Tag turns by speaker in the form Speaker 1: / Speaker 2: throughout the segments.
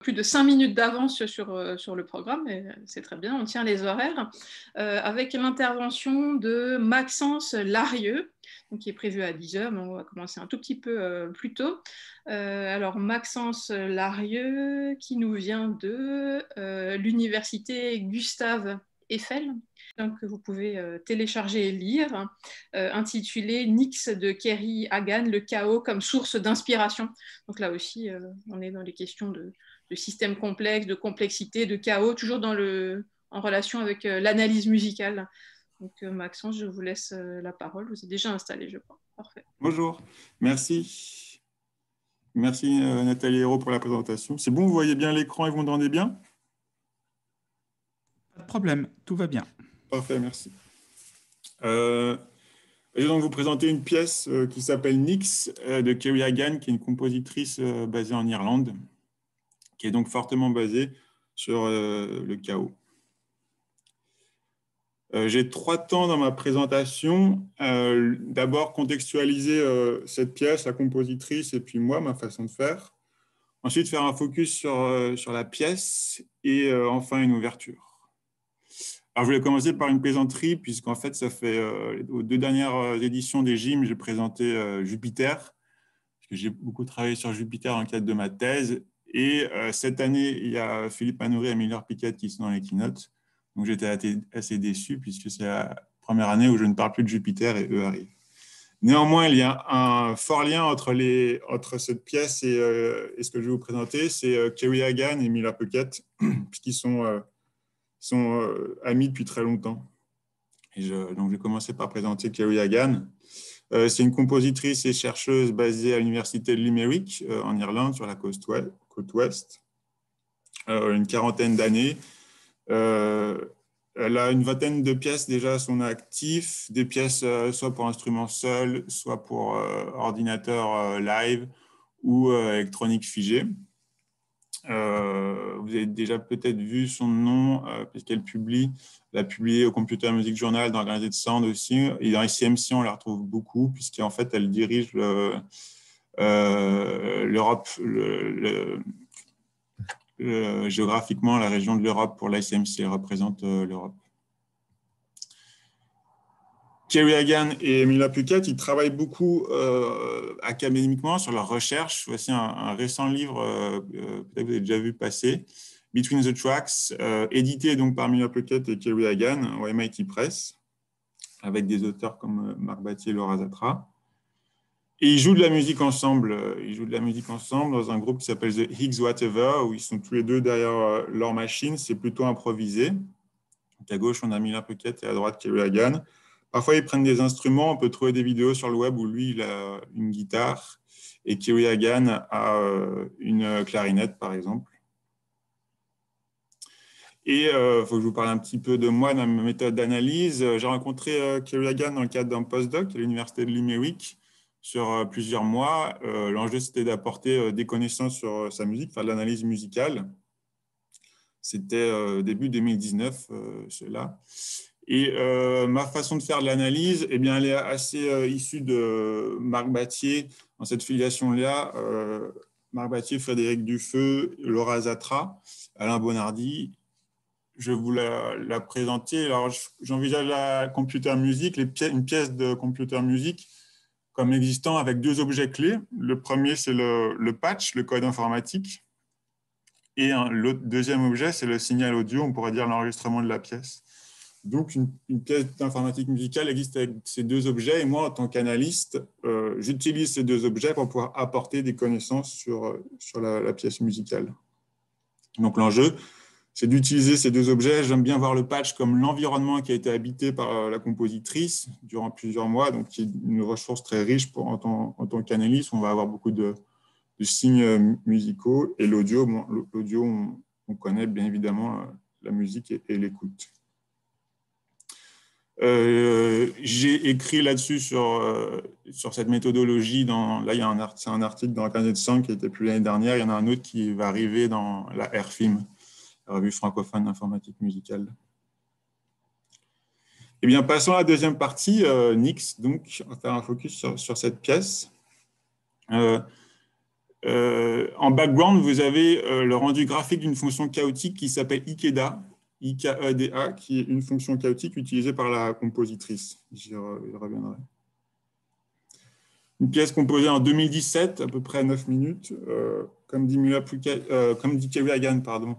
Speaker 1: plus de 5 minutes d'avance sur le programme, et c'est très bien, on tient les horaires, avec l'intervention de Maxence Larieux, donc qui est prévu à 10 h, mais on va commencer un tout petit peu plus tôt. Alors Maxence Larieux, qui nous vient de l'université Gustave Eiffel, que vous pouvez télécharger et lire, intitulé Nix de Kerry Hagan, le chaos comme source d'inspiration. Donc là aussi, on est dans les questions de systèmes complexes, de complexité, de chaos, toujours en relation avec l'analyse musicale. Donc Maxence, je vous laisse la parole. Vous êtes déjà installé, je crois. Parfait.
Speaker 2: Bonjour, merci. Merci Nathalie Hérault pour la présentation. C'est bon, vous voyez bien l'écran et vous m'entendez bien?
Speaker 3: Pas de problème, tout va bien.
Speaker 2: Parfait, merci. Je vais donc vous présenter une pièce qui s'appelle Nix de Kerry Hagan, qui est une compositrice basée en Irlande, qui est donc fortement basée sur le chaos. J'ai 3 temps dans ma présentation. D'abord, contextualiser cette pièce, la compositrice, et puis moi, ma façon de faire. Ensuite, faire un focus sur la pièce et enfin une ouverture. Alors, je voulais commencer par une plaisanterie, puisqu'en fait, ça fait aux 2 dernières éditions des GIM, j'ai présenté Jupiter, parce que j'ai beaucoup travaillé sur Jupiter dans le cadre de ma thèse. Et cette année, il y a Philippe Manoury et Miller Piquet qui sont dans les keynotes. Donc, j'étais assez déçu, puisque c'est la première année où je ne parle plus de Jupiter et eux arrivent. Néanmoins, il y a un fort lien entre cette pièce et ce que je vais vous présenter. C'est Kerry Hagan et Miller Piquet, puisqu'ils sont amis depuis très longtemps. Donc, je vais commencer par présenter Kerry Hagan. C'est une compositrice et chercheuse basée à l'université de Limerick, en Irlande, sur la côte ouest. Une quarantaine d'années. Elle a une vingtaine de pièces déjà à son actif, des pièces soit pour instrument seul, soit pour ordinateur live ou électronique figée. Vous avez déjà peut-être vu son nom, puisqu'elle l'a publié au Computer Music Journal, dans Organized Sound aussi, et dans ICMC, on la retrouve beaucoup, puisqu'en fait, elle dirige l'Europe, géographiquement, la région de l'Europe pour l'ICMC, elle représente l'Europe. Kerry Hagan et Miller Piquet, ils travaillent beaucoup académiquement sur leur recherche. Voici un récent livre, peut-être que vous avez déjà vu passer, Between the Tracks, édité donc par Miller Piquet et Kerry Hagan au MIT Press, avec des auteurs comme Marc Battier et Laura Zatra. Et ils jouent de la musique ensemble. Ils jouent de la musique ensemble dans un groupe qui s'appelle The Higgs Whatever, où ils sont tous les deux derrière leur machine. C'est plutôt improvisé. Donc à gauche, on a Miller Piquet et à droite, Kerry Hagan. Parfois, ils prennent des instruments. On peut trouver des vidéos sur le web où lui, il a une guitare et Kerry Hagan a une clarinette, par exemple. Et il faut que je vous parle un petit peu de moi, de ma méthode d'analyse. J'ai rencontré Kerry Hagan dans le cadre d'un postdoc à l'université de Limerick sur plusieurs mois. L'enjeu, c'était d'apporter des connaissances sur sa musique, faire de l'analyse musicale. C'était début 2019, cela. Et ma façon de faire de l'analyse, eh bien, elle est assez issue de Marc Battier, dans cette filiation-là. Marc Battier, Frédéric Dufeu, Laura Zatra, Alain Bonardi. Je vais vous la présenter. Alors, j'envisage la computer music, une pièce de computer music comme existant avec 2 objets clés. Le premier, c'est le patch, le code informatique. Et le deuxième objet, c'est le signal audio, on pourrait dire l'enregistrement de la pièce. Donc, une pièce d'informatique musicale existe avec ces 2 objets. Et moi, en tant qu'analyste, j'utilise ces 2 objets pour pouvoir apporter des connaissances sur la pièce musicale. Donc, l'enjeu, c'est d'utiliser ces 2 objets. J'aime bien voir le patch comme l'environnement qui a été habité par la compositrice durant plusieurs mois, donc qui est une ressource très riche en tant qu'analyste. On va avoir beaucoup de signes musicaux. Et l'audio, on connaît bien évidemment la musique et l'écoute. J'ai écrit là-dessus sur cette méthodologie. Là, c'est un article dans Organized Sound qui a été publié l'année dernière. Il y en a un autre qui va arriver dans la RFIM, la revue francophone d'informatique musicale. Eh bien, passons à la deuxième partie, Nix. Donc, on va faire un focus sur cette pièce. En background, vous avez le rendu graphique d'une fonction chaotique qui s'appelle Ikeda, IKEDA, qui est une fonction chaotique utilisée par la compositrice. J'y reviendrai. Une pièce composée en 2017, à peu près 9 minutes, comme dit Kerry Hagan, pardon,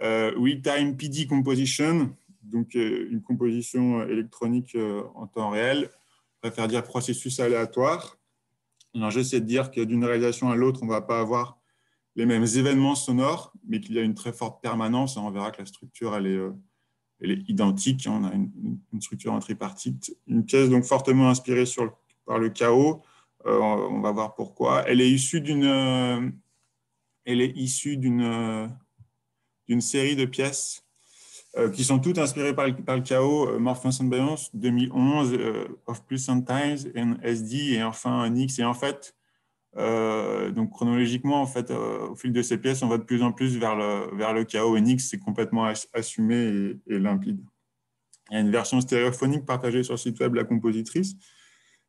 Speaker 2: real-time PD composition, donc une composition électronique en temps réel, je préfère dire processus aléatoire. L'enjeu, c'est de dire que d'une réalisation à l'autre, on ne va pas avoir les mêmes événements sonores, mais qu'il y a une très forte permanence. On verra que la structure, elle est identique. On a une structure en tripartite. Une pièce donc fortement inspirée par le chaos. On va voir pourquoi. Elle est issue d'une série de pièces qui sont toutes inspirées par le chaos, Morpheus and Beyonce, 2011, Of Plus Sometimes, SD, et enfin Nix. Et en fait, donc chronologiquement, en fait, au fil de ces pièces, on va de plus en plus vers le chaos. Et Nix, c'est complètement assumé et limpide. Il y a une version stéréophonique partagée sur le site web de la compositrice.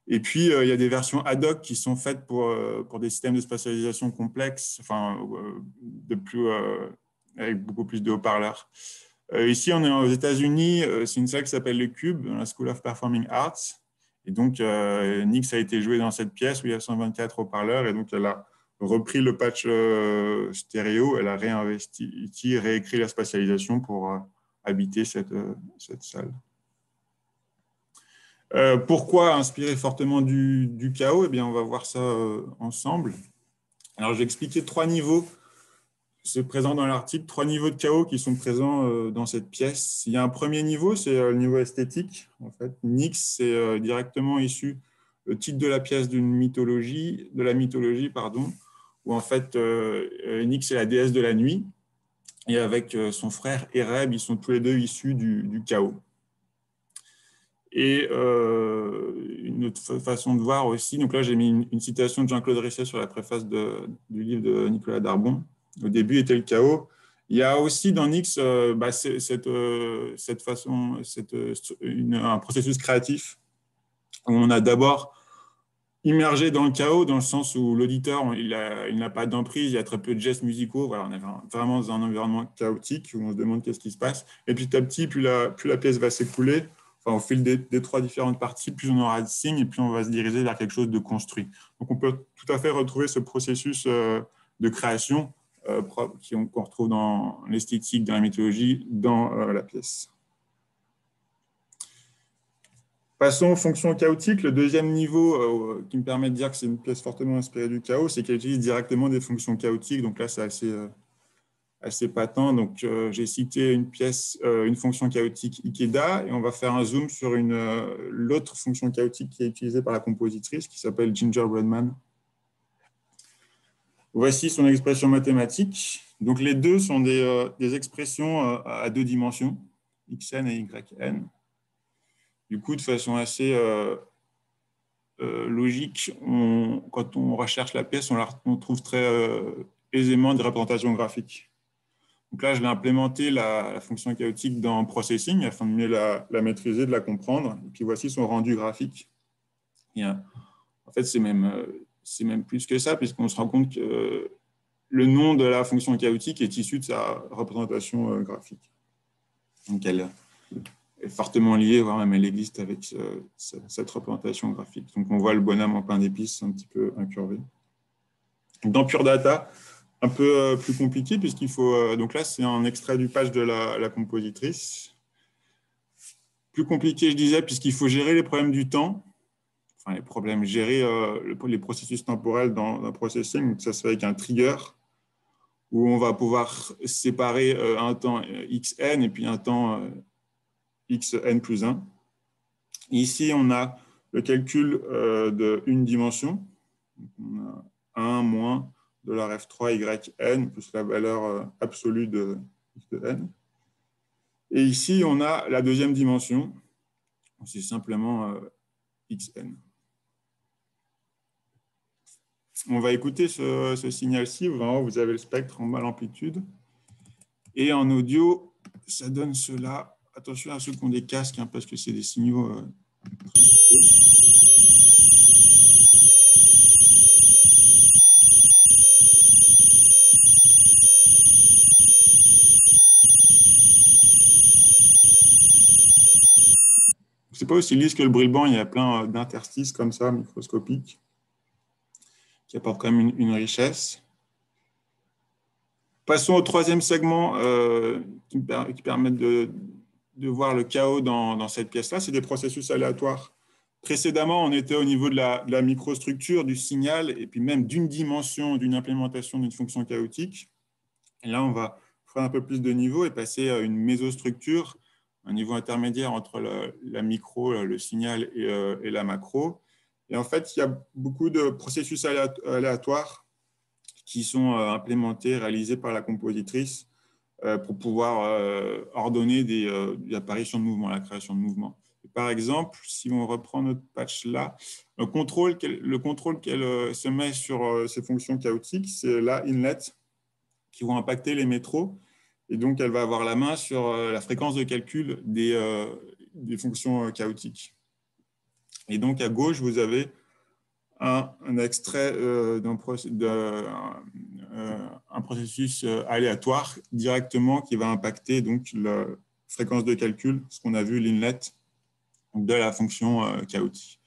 Speaker 2: Et puis, il y a des versions ad hoc qui sont faites pour des systèmes de spatialisation complexes, enfin, avec beaucoup plus de haut-parleurs. Ici, on est aux États-Unis. C'est une salle qui s'appelle le Cube, dans la School of Performing Arts. Et donc, Nix a été joué dans cette pièce où il y a 124 haut-parleurs. Et donc, elle a repris le patch stéréo, elle a réinvesti, réécrit la spatialisation pour habiter cette salle. Pourquoi inspirer fortement du chaos? Eh bien, on va voir ça ensemble. Alors, j'ai expliqué 3 niveaux. C'est présent dans l'article, 3 niveaux de chaos qui sont présents dans cette pièce. Il y a un premier niveau, c'est le niveau esthétique. En fait, Nix, c'est directement issu le titre de la pièce de la mythologie, où en fait, Nix est la déesse de la nuit. Et avec son frère Ereb, ils sont tous les deux issus du chaos. Et une autre façon de voir aussi, donc là j'ai mis une citation de Jean-Claude Risset sur la préface du livre de Nicolas Darbon. Au début était le chaos. Il y a aussi dans Nix un processus créatif où on a d'abord immergé dans le chaos, dans le sens où l'auditeur il n'a pas d'emprise, il y a très peu de gestes musicaux. Voilà, on est vraiment dans un environnement chaotique où on se demande qu'est-ce qui se passe. Et petit à petit, plus la pièce va s'écouler, enfin, au fil des 3 différentes parties, plus on aura de signes et plus on va se diriger vers quelque chose de construit. Donc, on peut tout à fait retrouver ce processus de création qu'on retrouve dans l'esthétique, dans la mythologie, dans la pièce. Passons aux fonctions chaotiques. Le deuxième niveau qui me permet de dire que c'est une pièce fortement inspirée du chaos, c'est qu'elle utilise directement des fonctions chaotiques. Donc là, c'est assez patent. Donc, j'ai cité une fonction chaotique Ikeda, et on va faire un zoom sur l'autre fonction chaotique qui est utilisée par la compositrice, qui s'appelle Gingerbread Man. Voici son expression mathématique. Donc, les deux sont des expressions à 2 dimensions, xn et yn. Du coup, de façon assez logique, quand on recherche la pièce, on trouve très aisément des représentations graphiques. Donc là, je l'ai implémenté la fonction chaotique dans Processing afin de mieux la maîtriser, de la comprendre. Et puis voici son rendu graphique. En fait, c'est même plus que ça, puisqu'on se rend compte que le nom de la fonction chaotique est issu de sa représentation graphique. Donc, elle est fortement liée, voire même elle existe avec cette représentation graphique. Donc, on voit le bonhomme en pain d'épices un petit peu incurvé. Dans Pure Data, un peu plus compliqué, puisqu'il faut... donc là, c'est un extrait du patch de la compositrice. Plus compliqué, je disais, puisqu'il faut gérer les problèmes du temps. Enfin, gérer les processus temporels dans un processing. Donc, ça se fait avec un trigger, où on va pouvoir séparer un temps xn et puis un temps xn plus 1. Ici, on a le calcul d'une dimension. Donc, on a 1 moins $f3 yn plus la valeur absolue de n. Et ici, on a la deuxième dimension. C'est simplement xn. On va écouter ce signal-ci. Vous avez le spectre en bas l'amplitude. Et en audio, ça donne cela. Attention à ceux qui ont des casques, hein, parce que c'est des signaux... Ce n'est pas aussi lisse que le Brilband, il y a plein d'interstices comme ça, microscopiques, qui apportent quand même une richesse. Passons au troisième segment qui permettent de voir le chaos dans cette pièce-là. C'est des processus aléatoires. Précédemment, on était au niveau de la microstructure, du signal, et puis même d'une dimension, d'une implémentation d'une fonction chaotique. Et là, on va faire un peu plus de niveau et passer à une mésostructure, un niveau intermédiaire entre la micro, le signal et la macro. Et en fait, il y a beaucoup de processus aléatoires qui sont implémentés, réalisés par la compositrice pour pouvoir ordonner l'apparition de mouvements, la création de mouvements. Et par exemple, si on reprend notre patch là, le contrôle qu'elle se met sur ces fonctions chaotiques, c'est là inlet qui vont impacter les métros. Et donc, elle va avoir la main sur la fréquence de calcul des fonctions chaotiques. Et donc, à gauche, vous avez un extrait d'un processus aléatoire directement qui va impacter donc, la fréquence de calcul, ce qu'on a vu, l'inlet de la fonction chaotique.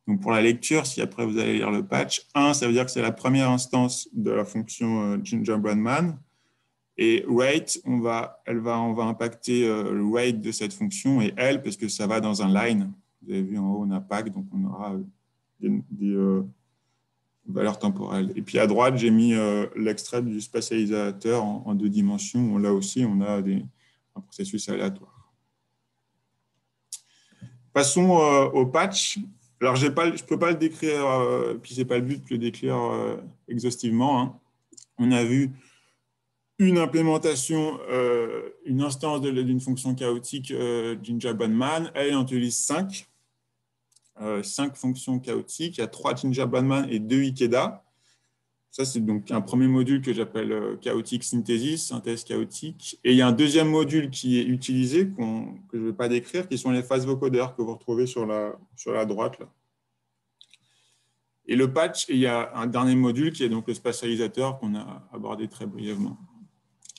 Speaker 2: Donc, pour la lecture, si après vous allez lire le patch, 1, ça veut dire que c'est la première instance de la fonction Gingerbread-Man. Et rate, on va impacter le rate de cette fonction et L, parce que ça va dans un line. Vous avez vu en haut, on a pack, donc on aura des valeurs temporelles. Et puis à droite, j'ai mis l'extrait du spatialisateur en 2 dimensions. Là aussi, on a un processus aléatoire. Passons au patch. Alors, je ne peux pas le décrire, puis ce n'est pas le but de le décrire exhaustivement. Hein. On a vu une implémentation, une instance d'une fonction chaotique Gingerbread-Man. Elle en utilise 5. 5 fonctions chaotiques. Il y a 3 Gingerbread-Man et 2 Ikeda. Ça, c'est donc un premier module que j'appelle chaotic synthesis, synthèse chaotique. Et il y a un deuxième module qui est utilisé, que je ne vais pas décrire, qui sont les phases vocodeurs que vous retrouvez sur la droite. Là. Et le patch, il y a un dernier module qui est donc le spatialisateur qu'on a abordé très brièvement.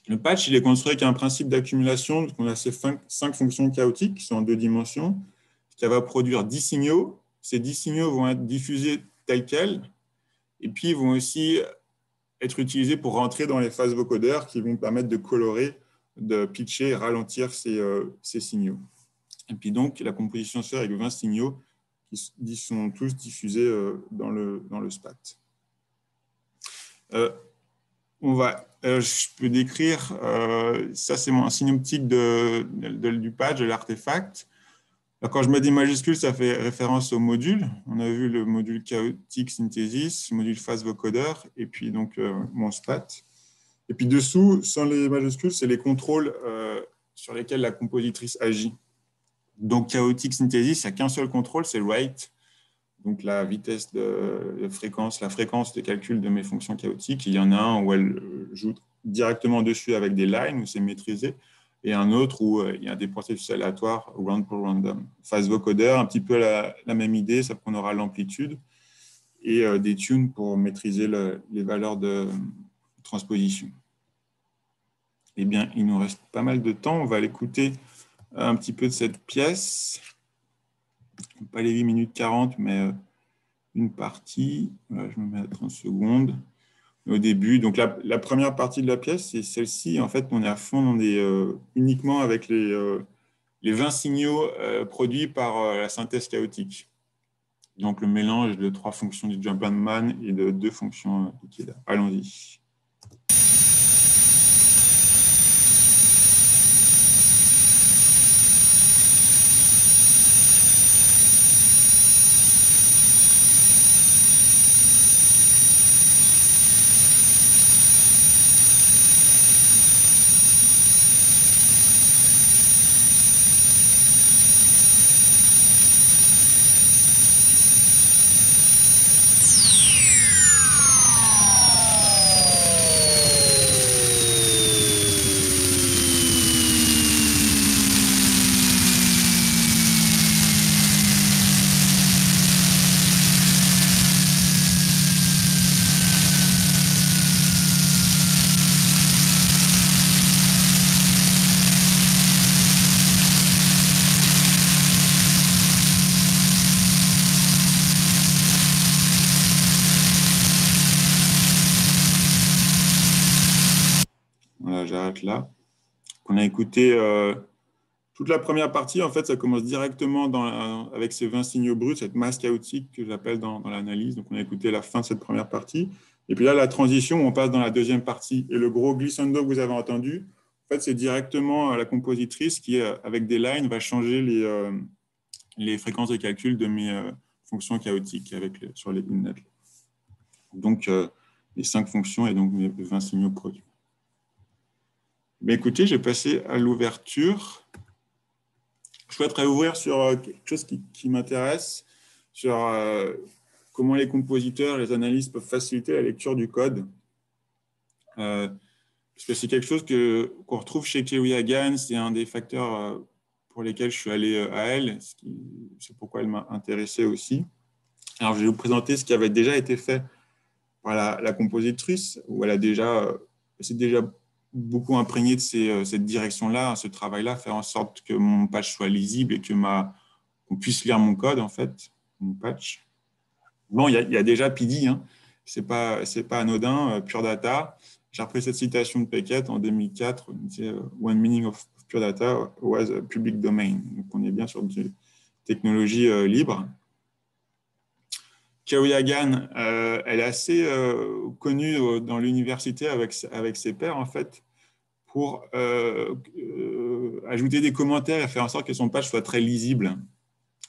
Speaker 2: Le patch, il est construit avec un principe d'accumulation. On a ces 5 fonctions chaotiques qui sont en 2 dimensions, qui va produire 10 signaux. Ces 10 signaux vont être diffusés tels quels, et puis ils vont aussi être utilisés pour rentrer dans les phases vocodeurs qui vont permettre de colorer, de pitcher et ralentir ces signaux. Et puis donc, la composition se fait avec 20 signaux qui sont tous diffusés dans le SPAT. Je peux décrire, ça c'est un synoptique du patch, de l'artefact. Quand je mets des majuscules, ça fait référence au module. On a vu le module chaotic synthesis, le module phase vocodeur, et puis donc mon SPAT. Et puis dessous, sans les majuscules, c'est les contrôles sur lesquels la compositrice agit. Donc chaotic synthesis, il n'y a qu'un seul contrôle, c'est le rate, donc la vitesse de fréquence, la fréquence de calcul de mes fonctions chaotiques. Il y en a un où elle joue directement dessus avec des lines, où c'est maîtrisé, et un autre où il y a des processus aléatoires, round pour random. Phase vocodeur, un petit peu la même idée, sauf qu'on aura l'amplitude, et des tunes pour maîtriser les valeurs de transposition. Eh bien, il nous reste pas mal de temps. On va l'écouter un petit peu de cette pièce. Pas les 8 minutes 40, mais une partie. Voilà, je me mets à 30 secondes. Au début, donc la première partie de la pièce, c'est celle-ci. En fait, on est à fond uniquement avec les 20 signaux produits par la synthèse chaotique. Donc, le mélange de 3 fonctions du Gingerbread-Man et de 2 fonctions Ikeda. Allons-y. Voilà, j'arrête là. On a écouté toute la première partie. En fait, ça commence directement avec ces 20 signaux bruts, cette masse chaotique que j'appelle dans l'analyse. Donc, on a écouté la fin de cette première partie. Et puis là, la transition, on passe dans la deuxième partie. Et le gros glissando que vous avez entendu, en fait, c'est directement la compositrice qui, avec des lines, va changer les fréquences de calcul de mes fonctions chaotiques sur les inlets. Donc, les 5 fonctions et donc mes 20 signaux produits. Mais écoutez, j'ai passé à l'ouverture. Je souhaiterais ouvrir sur quelque chose qui m'intéresse, sur comment les compositeurs, les analystes peuvent faciliter la lecture du code. Parce que c'est quelque chose qu'on retrouve chez Chloé Hagan, c'est un des facteurs pour lesquels je suis allé à elle, c'est pourquoi elle m'a intéressé aussi. Alors, je vais vous présenter ce qui avait déjà été fait par la compositrice, où elle s'est déjà beaucoup imprégné de cette direction-là, ce travail-là, faire en sorte que mon patch soit lisible et qu'on puisse lire mon code, en fait, mon patch. Bon, il y a déjà PD, hein. C'est pas anodin, Pure Data. J'ai repris cette citation de Peckett en 2004, One meaning of Pure Data was a public domain. Donc, on est bien sur une technologie libre. Chloé Hagan, elle est assez connue dans l'université avec ses pairs, en fait, pour ajouter des commentaires et faire en sorte que son patch soit très lisible.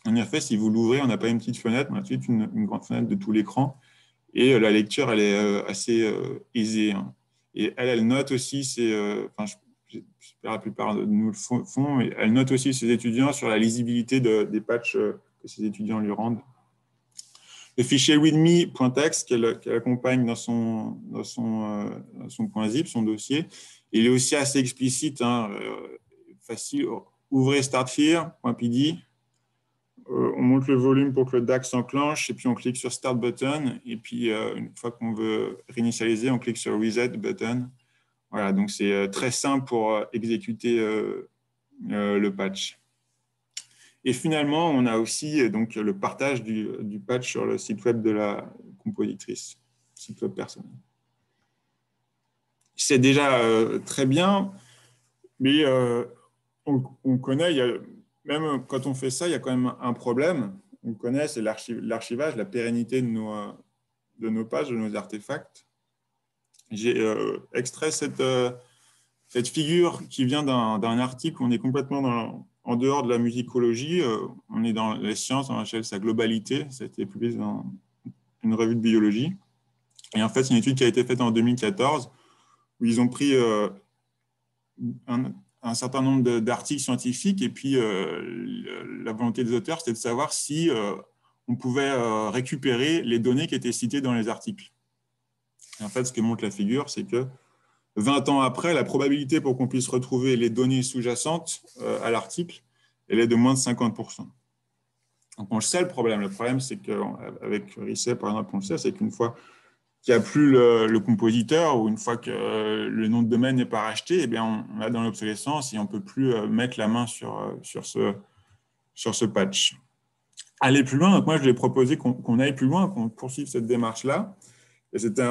Speaker 2: En effet, si vous l'ouvrez, on n'a pas une petite fenêtre, on a tout de suite une grande fenêtre de tout l'écran. Et la lecture, elle est assez aisée. Hein. Et elle note aussi, j'espère la plupart de nous le font, mais elle note aussi ses étudiants sur la lisibilité des patchs que ses étudiants lui rendent. Le fichier readme.txt qu'elle accompagne dans son .zip, son dossier, il est aussi assez explicite, hein, facile. Ouvrez start here.pd, on monte le volume pour que le DAC s'enclenche, et puis on clique sur Start Button, et puis une fois qu'on veut réinitialiser, on clique sur Reset Button. Voilà, donc c'est très simple pour exécuter le patch. Et finalement, on a aussi donc, le partage du patch sur le site web de la compositrice, site web personnel. C'est déjà très bien, mais on connaît, même quand on fait ça, il y a quand même un problème. On connaît, c'est l'archivage, la pérennité de nos pages, de nos artefacts. J'ai extrait cette figure qui vient d'un article. On est complètement en dehors de la musicologie. On est dans les sciences, on achète sa globalité. Ça a été publié dans une revue de biologie. Et en fait, c'est une étude qui a été faite en 2014 où ils ont pris un certain nombre d'articles scientifiques et puis la volonté des auteurs, c'était de savoir si on pouvait récupérer les données qui étaient citées dans les articles. Et en fait, ce que montre la figure, c'est que 20 ans après, la probabilité pour qu'on puisse retrouver les données sous-jacentes à l'article, elle est de moins de 50%. Donc, on le sait, le problème. Le problème, c'est qu'avec Risset, par exemple, on le sait, c'est qu'une fois qu'il n'y a plus le compositeur ou une fois que le nom de domaine n'est pas racheté, eh bien, on est dans l'obsolescence et on ne peut plus mettre la main sur ce patch. Aller plus loin, donc moi, je lui ai proposé qu'on aille plus loin, qu'on poursuive cette démarche-là. Et c'était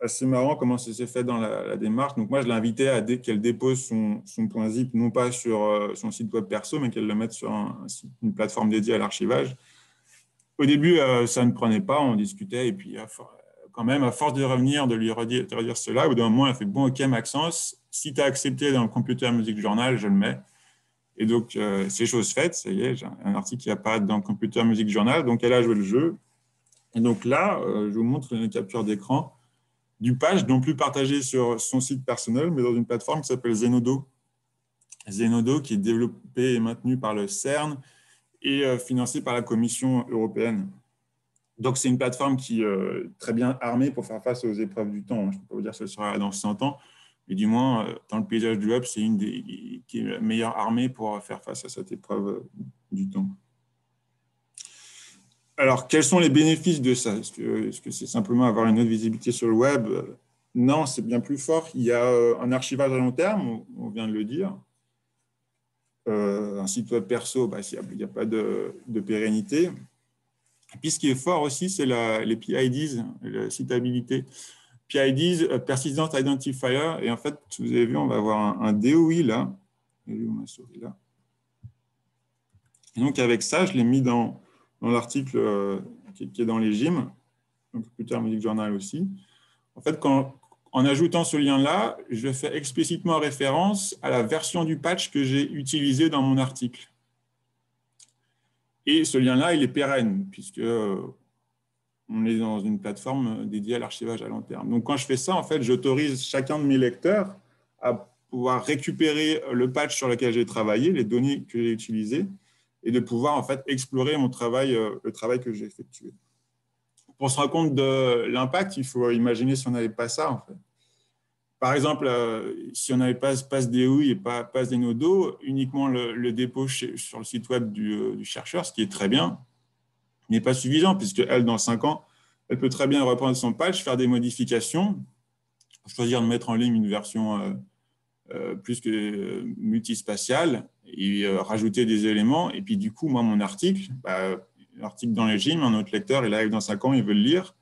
Speaker 2: assez marrant comment ça s'est fait dans la démarche. Donc, moi, je l'invitais à qu'elle dépose son .zip, non pas sur son site web perso, mais qu'elle le mette sur une plateforme dédiée à l'archivage. Au début, ça ne prenait pas, on discutait, et puis quand même, à force de revenir, de lui redire cela, au bout d'un moment, elle a fait « Bon, ok, Maxence, si tu as accepté dans le Computer Music Journal, je le mets. » Et donc, c'est chose faite, ça y est, j'ai un article qui apparaît dans le Computer Music Journal, donc elle a joué le jeu. Et donc là, je vous montre une capture d'écran du patch, non plus partagé sur son site personnel, mais dans une plateforme qui s'appelle Zenodo. Zenodo, qui est développé et maintenu par le CERN et financé par la Commission européenne. Donc, c'est une plateforme qui est très bien armée pour faire face aux épreuves du temps. Je ne peux pas vous dire que ce sera dans 100 ans, mais du moins, dans le paysage du web, c'est une qui est la meilleure armée pour faire face à cette épreuve du temps. Alors, quels sont les bénéfices de ça? Est-ce que c'est simplement avoir une autre visibilité sur le web? Non, c'est bien plus fort. Il y a un archivage à long terme, on vient de le dire. Un site web perso, il n'y a pas de pérennité. Et puis, ce qui est fort aussi, c'est les PIDs, la citabilité. PIDs, Persistent Identifier. Et en fait, vous avez vu, on va avoir un DOI là. On a souris là. Et donc, avec ça, je l'ai mis dans l'article qui est dans les GIM, donc Computer Music Journal aussi. En fait, en ajoutant ce lien-là, je fais explicitement référence à la version du patch que j'ai utilisée dans mon article. Et ce lien-là, il est pérenne, puisque on est dans une plateforme dédiée à l'archivage à long terme. Donc, quand je fais ça, en fait, j'autorise chacun de mes lecteurs à pouvoir récupérer le patch sur lequel j'ai travaillé, les données que j'ai utilisées, et de pouvoir en fait explorer mon travail, le travail que j'ai effectué. Pour se rendre compte de l'impact, il faut imaginer si on n'avait pas ça, en fait. Par exemple, si on n'avait pas Pass DOI et pas Pass Denodo, uniquement le dépôt sur le site web du chercheur, ce qui est très bien, n'est pas suffisant, puisque elle, dans 5 ans, elle peut très bien reprendre son patch, faire des modifications, choisir de mettre en ligne une version plus que multispatiale et rajouter des éléments. Et puis, du coup, moi, mon article, l'article dans les GIM, un autre lecteur, il arrive dans 5 ans, il veut le lire,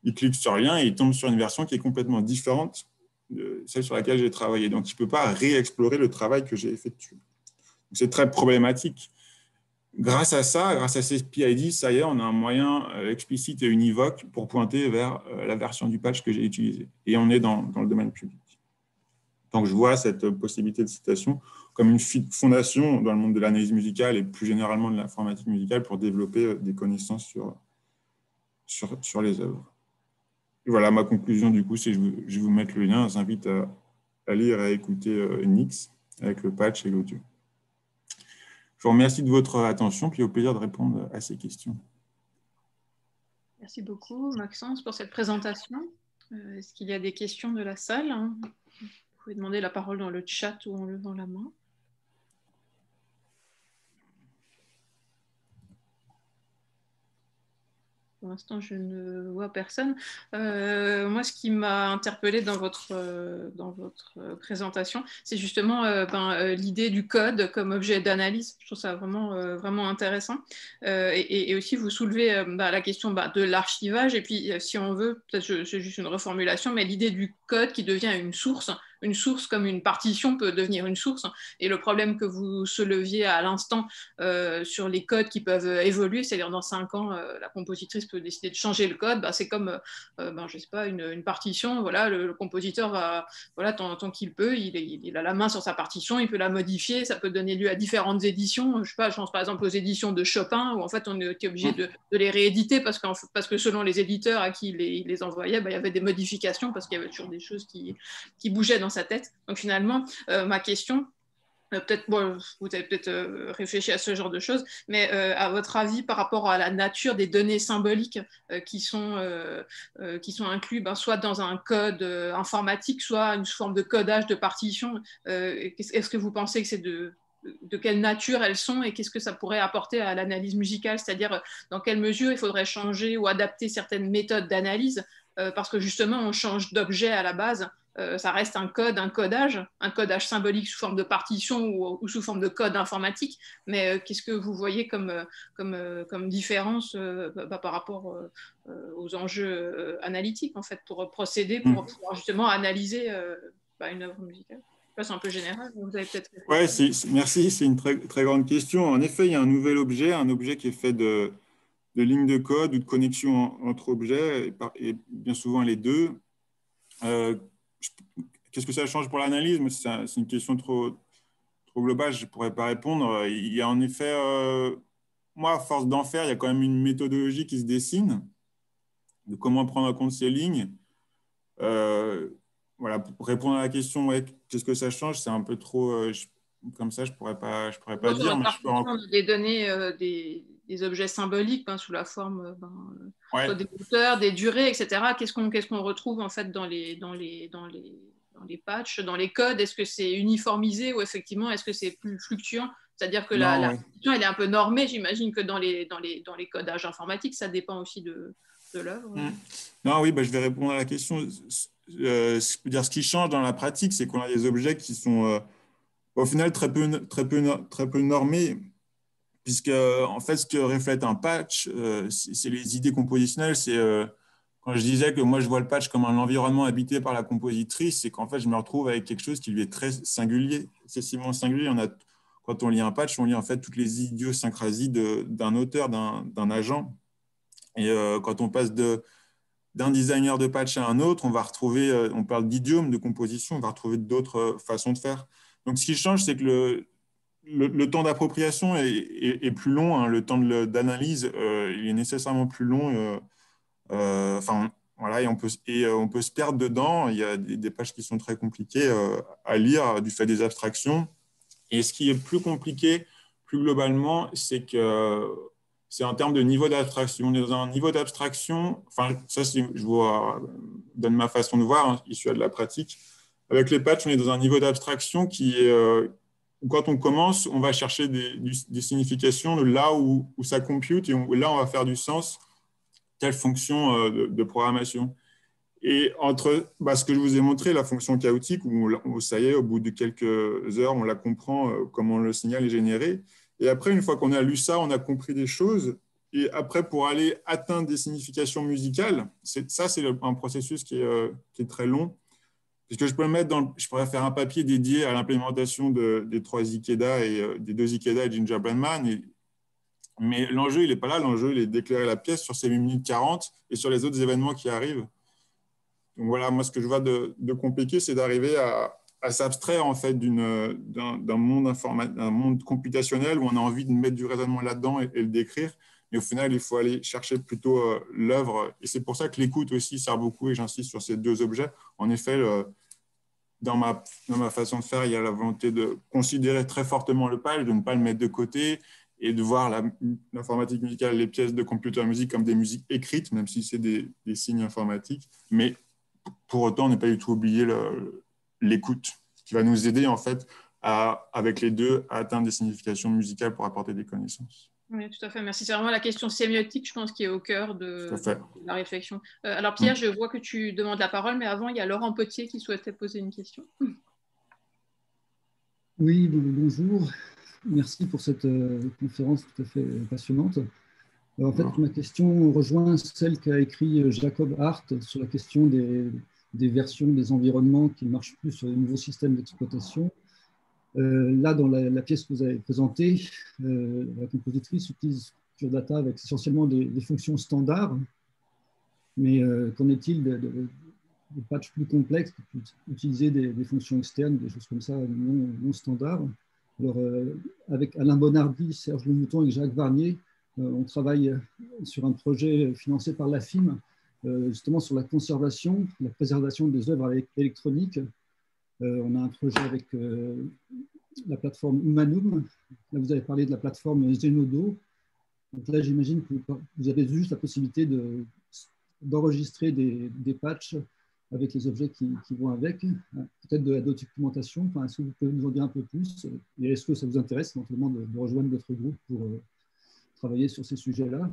Speaker 2: il clique sur le lien et il tombe sur une version qui est complètement différente de celle sur laquelle j'ai travaillé. Donc, il ne peut pas réexplorer le travail que j'ai effectué. C'est très problématique. Grâce à ça, grâce à ces PID, ça y est, on a un moyen explicite et univoque pour pointer vers la version du patch que j'ai utilisée. Et on est dans le domaine public. Donc, je vois cette possibilité de citation comme une fondation dans le monde de l'analyse musicale et plus généralement de l'informatique musicale pour développer des connaissances sur les œuvres. Et voilà, ma conclusion, du coup, c'est que je vais vous mettre le lien. Je vous invite à lire et à écouter Nix avec le patch et l'audio. Je vous remercie de votre attention, puis au plaisir de répondre à ces questions.
Speaker 1: Merci beaucoup, Maxence, pour cette présentation. Est-ce qu'il y a des questions de la salle? Vous pouvez demander la parole dans le chat ou en levant la main. Pour l'instant, je ne vois personne. Moi, ce qui m'a interpellée dans votre présentation, c'est justement l'idée du code comme objet d'analyse. Je trouve ça vraiment intéressant. Et aussi, vous soulevez la question de l'archivage. Et puis, si on veut, peut-être c'est juste une reformulation, mais l'idée du code qui devient une source comme une partition peut devenir une source. Et le problème que vous souleviez à l'instant sur les codes qui peuvent évoluer, c'est-à-dire dans 5 ans, la compositrice peut décider de changer le code, c'est comme je sais pas, une partition, voilà, le compositeur va, voilà, tant qu'il peut, il a la main sur sa partition, il peut la modifier, ça peut donner lieu à différentes éditions. Je sais pas, je pense par exemple aux éditions de Chopin, où en fait on était obligé de les rééditer parce que selon les éditeurs à qui il les envoyait, il y avait des modifications parce qu'il y avait toujours des choses qui bougeaient dans sa tête. Donc finalement, ma question, peut-être, vous avez peut-être réfléchi à ce genre de choses, mais à votre avis, par rapport à la nature des données symboliques qui sont inclus, soit dans un code informatique, soit une forme de codage de partition, est-ce que vous pensez que c'est de quelle nature elles sont et qu'est-ce que ça pourrait apporter à l'analyse musicale, c'est-à-dire dans quelle mesure il faudrait changer ou adapter certaines méthodes d'analyse parce que justement on change d'objet à la base. Ça reste un codage symbolique sous forme de partition ou sous forme de code informatique, mais qu'est-ce que vous voyez comme différence par rapport aux enjeux analytiques en fait, pour procéder, pour pouvoir justement analyser une œuvre musicale? C'est un peu général, vous avez peut-être...
Speaker 2: Ouais, merci, c'est une très, très grande question. En effet, il y a un nouvel objet, qui est fait de lignes de code ou de connexions entre objets, et bien souvent les deux. Qu'est-ce que ça change pour l'analyse? C'est une question trop globale, je ne pourrais pas répondre. Il y a en effet, moi, à force d'en faire, il y a quand même une méthodologie qui se dessine de comment prendre en compte ces lignes. Voilà, pour répondre à la question, ouais, qu'est-ce que ça change? C'est un peu trop comme ça, je pourrais pas dire. Mais
Speaker 1: des données, des objets symboliques sous la forme
Speaker 2: ouais.
Speaker 1: des hauteurs, des durées, etc. Qu'est-ce qu'on retrouve en fait dans les patchs, dans les codes? Est-ce que c'est uniformisé ou effectivement est-ce que c'est plus fluctuant? C'est-à-dire que la partition elle est un peu normée, j'imagine que dans les codages informatiques, ça dépend aussi de l'œuvre.
Speaker 2: Non, oui, je vais répondre à la question. Ce qui change dans la pratique, c'est qu'on a des objets qui sont au final très peu normés, puisque en fait, ce que reflète un patch, c'est les idées compositionnelles, c'est quand je disais que moi, je vois le patch comme un environnement habité par la compositrice, c'est qu'en fait, je me retrouve avec quelque chose qui lui est très singulier, excessivement singulier. Quand on lit un patch, on lit en fait toutes les idiosyncrasies d'un auteur, d'un agent. Et quand on passe d'un designer de patch à un autre, on va retrouver, on parle d'idiome, de composition, on va retrouver d'autres façons de faire. Donc, ce qui change, c'est que le temps d'appropriation est plus long, hein. Le temps d'analyse, il est nécessairement plus long. Enfin, voilà, et on peut se perdre dedans. Il y a des pages qui sont très compliquées à lire du fait des abstractions. Et ce qui est plus compliqué, plus globalement, c'est que c'est en termes de niveau d'abstraction. On est dans un niveau d'abstraction, enfin, ça, je vous donne ma façon de voir, hein, issue de la pratique. Avec les patchs, on est dans un niveau d'abstraction qui est, quand on commence, on va chercher des significations de là où ça compute, et là, on va faire du sens, telle fonction de programmation. Et entre ce que je vous ai montré, la fonction chaotique, où ça y est, au bout de quelques heures, on la comprend, comment le signal est généré. Et après, une fois qu'on a lu ça, on a compris des choses. Et après, pour aller atteindre des significations musicales, c'est un processus qui est très long. Puisque je pourrais faire un papier dédié à l'implémentation des 3 Ikeda et des 2 Ikeda et Gingerbread Man. Mais l'enjeu, il n'est pas là. L'enjeu, il est d'éclairer la pièce sur ces 8 minutes 40 et sur les autres événements qui arrivent. Donc voilà, moi, ce que je vois de compliqué, c'est d'arriver à s'abstraire en fait d'un monde computationnel où on a envie de mettre du raisonnement là-dedans et le décrire. Mais au final, il faut aller chercher plutôt l'œuvre. Et c'est pour ça que l'écoute aussi sert beaucoup, et j'insiste sur ces 2 objets. En effet, dans ma façon de faire, il y a la volonté de considérer très fortement le patch, de ne pas le mettre de côté et de voir l'informatique musicale, les pièces de computer music comme des musiques écrites, même si c'est des signes informatiques. Mais pour autant, ne pas du tout oublier l'écoute, qui va nous aider en fait, avec les 2, à atteindre des significations musicales pour apporter des connaissances.
Speaker 1: Oui, tout à fait. Merci. C'est vraiment la question sémiotique, je pense, qui est au cœur de la réflexion. Alors, Pierre, je vois que tu demandes la parole, mais avant, il y a Laurent Potier qui souhaitait poser une question.
Speaker 3: Oui, bonjour. Merci pour cette conférence tout à fait passionnante. En fait, ma question rejoint celle qu'a écrit Jacob Hart sur la question des versions des environnements qui ne marchent plus sur les nouveaux systèmes d'exploitation. Là, dans la pièce que vous avez présentée, la compositrice utilise Pure Data avec essentiellement des fonctions standards. Mais qu'en est-il de patchs plus complexes qui peuvent utiliser des fonctions externes, des choses comme ça non standards? Alors, avec Alain Bonardi, Serge Lemouton et Jacques Varnier, on travaille sur un projet financé par l'AFIM, justement sur la conservation, la préservation des œuvres électroniques. On a un projet avec la plateforme Humanum. Là, vous avez parlé de la plateforme Zenodo. Donc là, j'imagine que vous avez juste la possibilité d'enregistrer des patchs avec les objets qui vont avec, peut-être de la documentation. Enfin, est-ce que vous pouvez nous en dire un peu plus? Et est-ce que ça vous intéresse éventuellement de rejoindre votre groupe pour travailler sur ces sujets-là?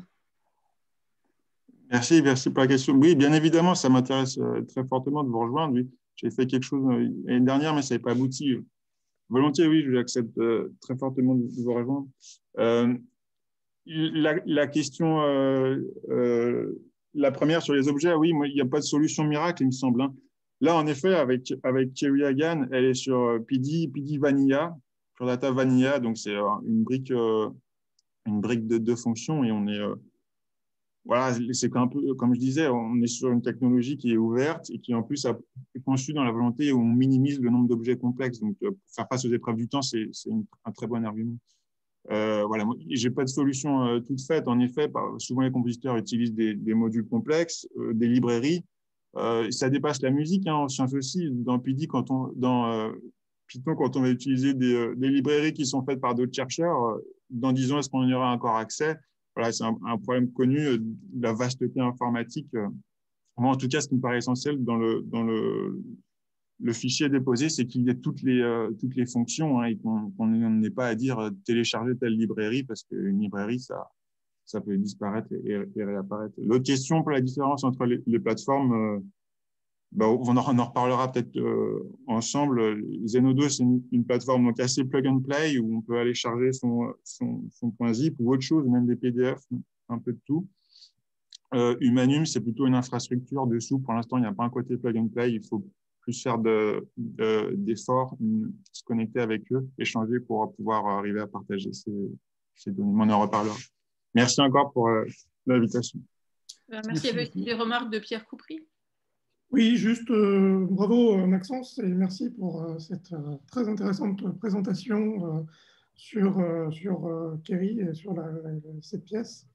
Speaker 2: Merci pour la question. Oui, bien évidemment, ça m'intéresse très fortement de vous rejoindre. Oui. J'ai fait quelque chose l'année dernière, mais ça n'avait pas abouti. Volontiers, oui, j'accepte très fortement de vous rejoindre. La question, la première sur les objets, oui, moi, il n'y a pas de solution miracle, il me semble. Hein. Là, en effet, avec Kerry Hagan, elle est sur PD Vanilla, sur Data Vanilla, donc c'est une brique de 2 fonctions, et on est voilà, c'est un peu, comme je disais, on est sur une technologie qui est ouverte et qui en plus est conçue dans la volonté où on minimise le nombre d'objets complexes. Donc, pour faire face aux épreuves du temps, c'est un très bon argument. Voilà, j'ai pas de solution toute faite. En effet, souvent les compositeurs utilisent des modules complexes, des librairies. Ça dépasse la musique, hein, en sciences aussi. Dans Python, quand on va utiliser des librairies qui sont faites par d'autres chercheurs, dans 10 ans, est-ce qu'on y aura encore accès? Voilà, c'est un problème connu de la vasteté informatique. Moi, en tout cas, ce qui me paraît essentiel dans le fichier déposé, c'est qu'il y ait toutes les fonctions, hein, et qu'on n'ait pas à dire télécharger telle librairie, parce qu'une librairie, ça peut disparaître et réapparaître. L'autre question pour la différence entre les plateformes, on en reparlera peut-être ensemble. Zenodo, c'est une plateforme donc assez plug and play où on peut aller charger son point zip ou autre chose, même des PDF, un peu de tout. Humanum, c'est plutôt une infrastructure dessous. Pour l'instant, il n'y a pas un côté plug and play. Il faut plus faire d'efforts, se connecter avec eux, échanger pour pouvoir arriver à partager ces données. On en reparlera. Merci encore pour l'invitation.
Speaker 1: Merci. Il y avait aussi des remarques de Pierre Coupry.
Speaker 4: Oui, juste bravo Maxence et merci pour cette très intéressante présentation sur Kerry et sur cette pièce.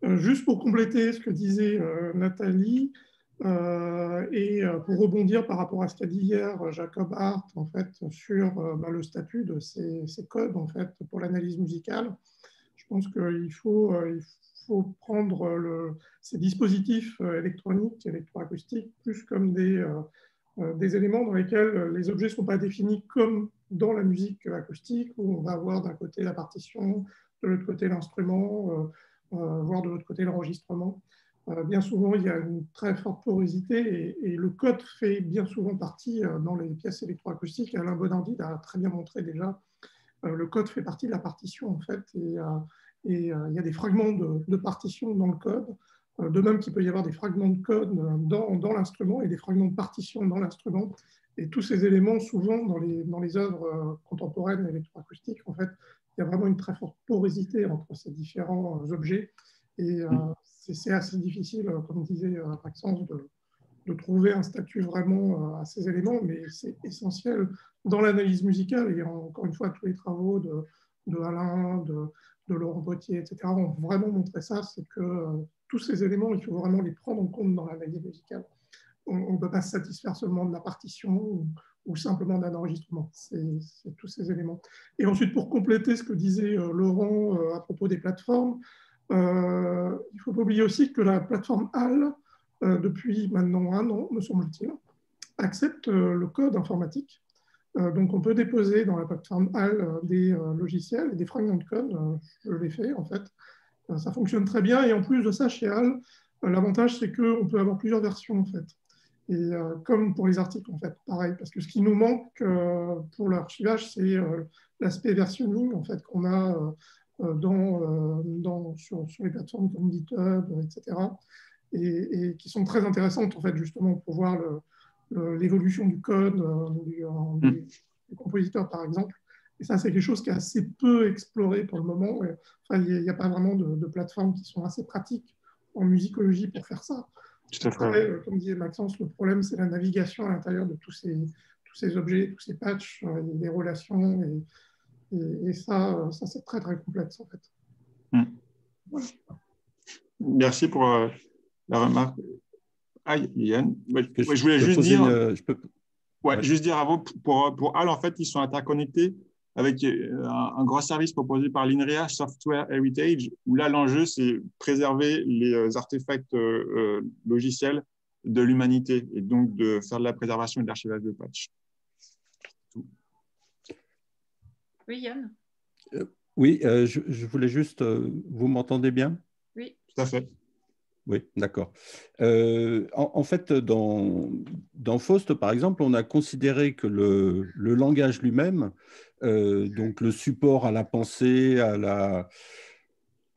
Speaker 4: Juste pour compléter ce que disait Nathalie et pour rebondir par rapport à ce qu'a dit hier Jacob Hart en fait, sur le statut de ces codes en fait, pour l'analyse musicale, je pense qu'il faut prendre ces dispositifs électroniques, électroacoustiques, plus comme des éléments dans lesquels les objets ne sont pas définis comme dans la musique acoustique, où on va avoir d'un côté la partition, de l'autre côté l'instrument, voire de l'autre côté l'enregistrement. Bien souvent, il y a une très forte porosité et le code fait bien souvent partie dans les pièces électroacoustiques. Alain Bonardi a très bien montré déjà, le code fait partie de la partition en fait, et il y a des fragments de partition dans le code, de même qu'il peut y avoir des fragments de code dans l'instrument et des fragments de partition dans l'instrument. Et tous ces éléments, souvent dans les œuvres contemporaines électroacoustiques, en fait, il y a vraiment une très forte porosité entre ces différents objets. Et c'est assez difficile, comme disait Maxence, de trouver un statut vraiment à ces éléments, mais c'est essentiel dans l'analyse musicale. Et encore une fois, tous les travaux de Alain, de Laurent Potier, etc., ont vraiment montré ça, c'est que tous ces éléments, il faut vraiment les prendre en compte dans l'analyse musicale. On ne peut pas se satisfaire seulement de la partition ou simplement d'un enregistrement. C'est tous ces éléments. Et ensuite, pour compléter ce que disait Laurent à propos des plateformes, il ne faut pas oublier aussi que la plateforme HAL, depuis maintenant 1 an, me semble-t-il, accepte le code informatique. Donc, on peut déposer dans la plateforme HAL des logiciels et des fragments de code. Je l'ai fait, en fait. Ça fonctionne très bien. Et en plus de ça, chez HAL, l'avantage, c'est qu'on peut avoir plusieurs versions, en fait. Et comme pour les articles, en fait, pareil. Parce que ce qui nous manque pour l'archivage, c'est l'aspect versionning, en fait, qu'on a sur les plateformes comme GitHub, etc. Et qui sont très intéressantes, en fait, justement, pour voir l'évolution du code du compositeur, par exemple. Et ça, c'est quelque chose qui est assez peu exploré pour le moment. Enfin, il n'y a pas vraiment de plateformes qui sont assez pratiques en musicologie pour faire ça. Après, comme disait Maxence, le problème, c'est la navigation à l'intérieur de tous ces objets, tous ces patchs, les relations. Et ça c'est très, très complexe, en fait.
Speaker 2: Voilà. Merci pour la remarque. Ah, Yann, je voulais juste dire... juste dire avant, pour HAL, en fait, ils sont interconnectés avec un gros service proposé par l'INRIA, Software Heritage, où là, l'enjeu, c'est préserver les artefacts logiciels de l'humanité et donc de faire de la préservation et de l'archivage de patch.
Speaker 1: Oui, Yann.
Speaker 5: Oui, je voulais juste... vous m'entendez bien?
Speaker 1: Oui.
Speaker 2: Tout à fait.
Speaker 5: Oui, d'accord. En fait, dans Faust, par exemple, on a considéré que le langage lui-même, donc le support à la pensée, à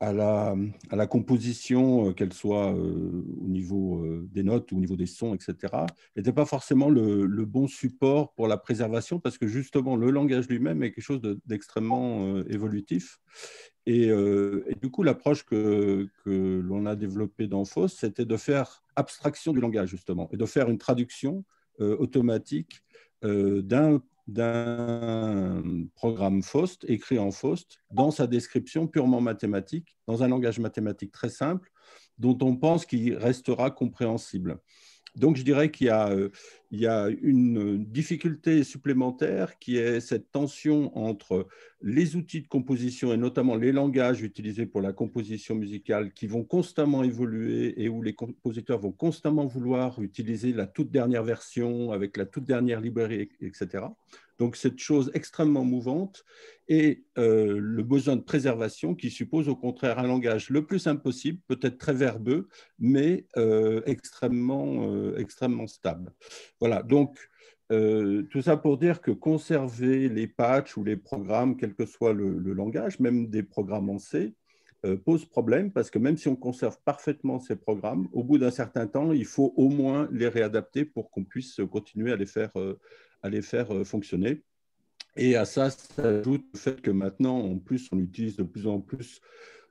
Speaker 5: la composition, qu'elle soit au niveau des notes ou au niveau des sons, etc., n'était pas forcément le bon support pour la préservation parce que justement, le langage lui-même est quelque chose d'extrêmement évolutif. Et du coup, l'approche que l'on a développée dans Faust, c'était de faire abstraction du langage, justement, et de faire une traduction automatique d'un programme Faust, écrit en Faust, dans sa description purement mathématique, dans un langage mathématique très simple, dont on pense qu'il restera compréhensible. Donc, je dirais qu'il y a une difficulté supplémentaire qui est cette tension entre les outils de composition et notamment les langages utilisés pour la composition musicale qui vont constamment évoluer et où les compositeurs vont constamment vouloir utiliser la toute dernière version avec la toute dernière librairie, etc. Donc, cette chose extrêmement mouvante et le besoin de préservation qui suppose au contraire un langage le plus simple possible, peut-être très verbeux, mais extrêmement stable. Voilà, donc tout ça pour dire que conserver les patchs ou les programmes, quel que soit le langage, même des programmes en C, pose problème parce que même si on conserve parfaitement ces programmes, au bout d'un certain temps, il faut au moins les réadapter pour qu'on puisse continuer à les faire fonctionner. Et à ça s'ajoute le fait que maintenant, en plus, on utilise de plus en plus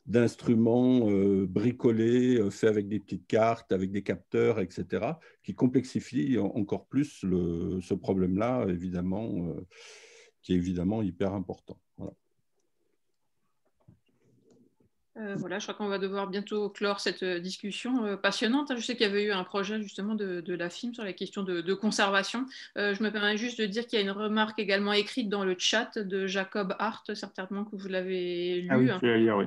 Speaker 5: d'instruments bricolés, faits avec des petites cartes, avec des capteurs, etc., qui complexifient encore plus ce problème-là, évidemment, qui est évidemment hyper important. Voilà.
Speaker 1: Voilà, je crois qu'on va devoir bientôt clore cette discussion passionnante. Je sais qu'il y avait eu un projet justement de la FIM sur la question de conservation. Je me permets juste de dire qu'il y a une remarque également écrite dans le chat de Jacob Hart, certainement que vous l'avez lu,
Speaker 2: ah oui, je vais la lire, oui.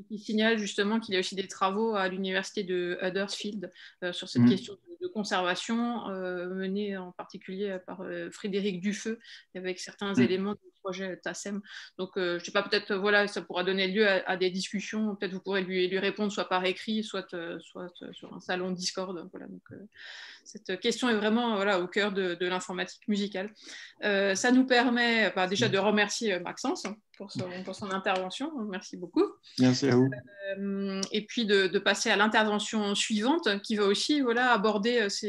Speaker 1: Qui signale justement qu'il y a aussi des travaux à l'université de Huddersfield sur cette question de conservation menée en particulier par Frédéric Dufeu avec certains éléments du projet TASEM. Donc, je ne sais pas, peut-être, voilà, ça pourra donner lieu à des discussions. Peut-être vous pourrez lui répondre soit par écrit, soit sur un salon Discord. Voilà, donc, cette question est vraiment voilà, au cœur de l'informatique musicale. Ça nous permet déjà de remercier Maxence pour son intervention. Merci beaucoup.
Speaker 2: Merci à vous.
Speaker 1: Et puis de passer à l'intervention suivante qui va aussi voilà, aborder ces